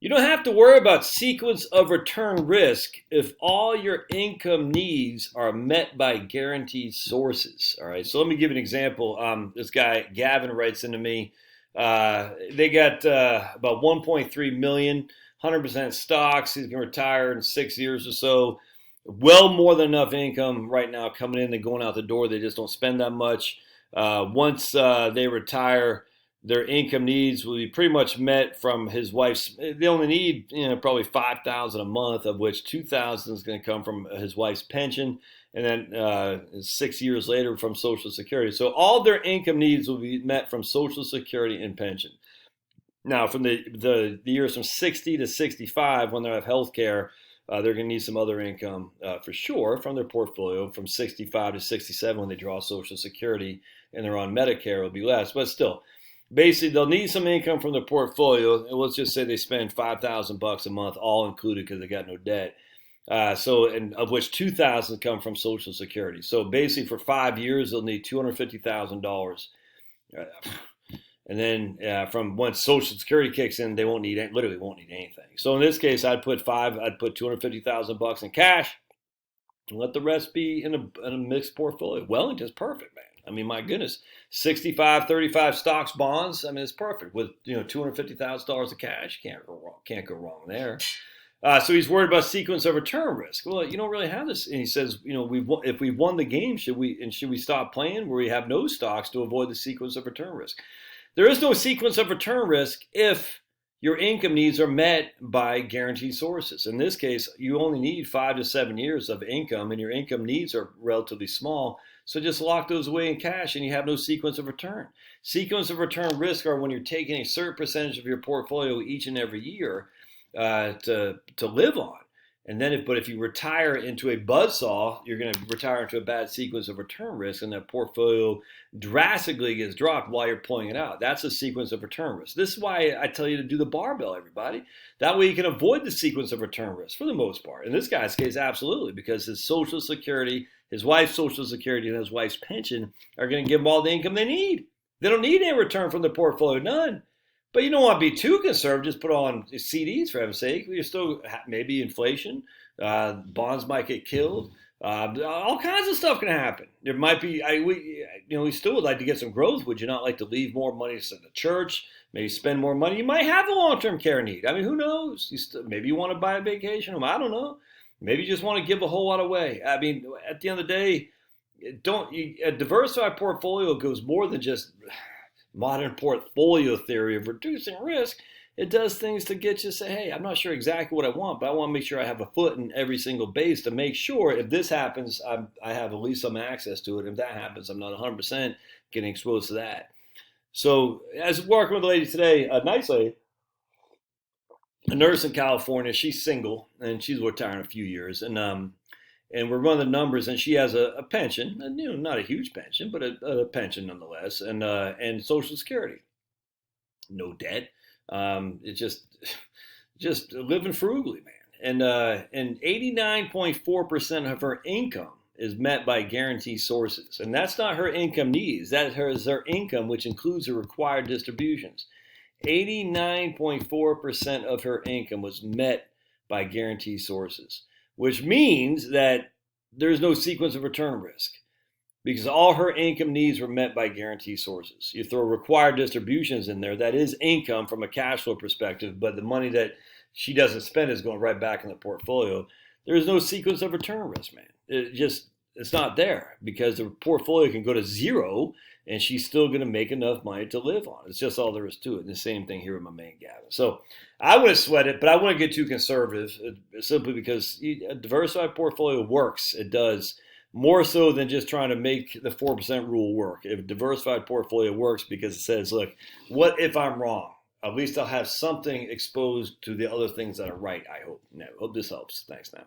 You don't have to worry about sequence of return risk if all your income needs are met by guaranteed sources. All right, so let me give you an example. This guy Gavin writes into me. They got about 1.3 million, 100% stocks. He's gonna retire in 6 years or so. Well, more than enough income right now coming in and going out the door. They just don't spend that much. Once they retire, their income needs will be pretty much met from his wife's. They only need probably 5,000 a month, of which 2,000 is going to come from his wife's pension, and then 6 years later from Social Security. So all their income needs will be met from Social Security and pension. Now, from the years from 60 to 65, when they have health care, they're going to need some other income for sure from their portfolio. From 65 to 67, when they draw Social Security and they're on Medicare, it'll be less. But still, basically, they'll need some income from their portfolio. And let's just say they spend $5,000 a month, all included, because they got no debt. And of which 2,000 come from Social Security. So basically, for 5 years, they'll need $250,000. And then from once Social Security kicks in, they literally won't need anything. So in this case, I'd put $250,000 in cash, and let the rest be in a mixed portfolio. Wellington's perfect, man. I mean, my goodness, 65, 35 stocks, bonds. I mean, it's perfect with $250,000 of cash. Can't go wrong there. So he's worried about sequence of return risk. Well, you don't really have this. And he says, if we've won the game, should we stop playing where we have no stocks to avoid the sequence of return risk? There is no sequence of return risk if your income needs are met by guaranteed sources. In this case, you only need 5 to 7 years of income, and your income needs are relatively small. So just lock those away in cash, and you have no sequence of return. Sequence of return risk are when you're taking a certain percentage of your portfolio each and every year to live on. And then, but if you retire into a buzzsaw, you're going to retire into a bad sequence of return risk, and that portfolio drastically gets dropped while you're pulling it out. That's a sequence of return risk. This is why I tell you to do the barbell, everybody. That way you can avoid the sequence of return risk for the most part. In this guy's case, absolutely, because his Social Security, his wife's Social Security, and his wife's pension are going to give him all the income they need. They don't need any return from the portfolio, none. But you don't want to be too conservative. Just put on CDs for heaven's sake. You're still maybe inflation. Bonds might get killed. All kinds of stuff can happen. There might be. We still would like to get some growth. Would you not like to leave more money to the church? Maybe spend more money. You might have a long-term care need. I mean, who knows? Maybe you want to buy a vacation home. I don't know. Maybe you just want to give a whole lot away. I mean, at the end of the day, a diversified portfolio goes more than just modern portfolio theory of reducing risk. It does things to get you to say, hey, I'm not sure exactly what I want, but I want to make sure I have a foot in every single base to make sure if this happens, I have at least some access to it. If that happens, I'm not 100% getting exposed to that. So as working with a lady today, a nice lady, a nurse in California, she's single and she's retiring in a few years. And we're running the numbers, and she has a pension, and not a huge pension, but a pension nonetheless, and Social Security, no debt. It's just living frugally, man. And 89.4% of her income is met by guaranteed sources, and that's not her income needs. That is her income, which includes the required distributions. 89.4% of her income was met by guaranteed sources, which means that there's no sequence of return risk because all her income needs were met by guaranteed sources. You throw required distributions in there, that is income from a cash flow perspective, but the money that she doesn't spend is going right back in the portfolio. There's no sequence of return risk, man. It's not there because the portfolio can go to zero and she's still going to make enough money to live on. It's just all there is to it. And the same thing here with my main Gavin. So I wouldn't sweat it, but I wouldn't get too conservative simply because a diversified portfolio works. It does more so than just trying to make the 4% rule work. If a diversified portfolio works because it says, look, what if I'm wrong? At least I'll have something exposed to the other things that are right, I hope. Hope this helps. Thanks now.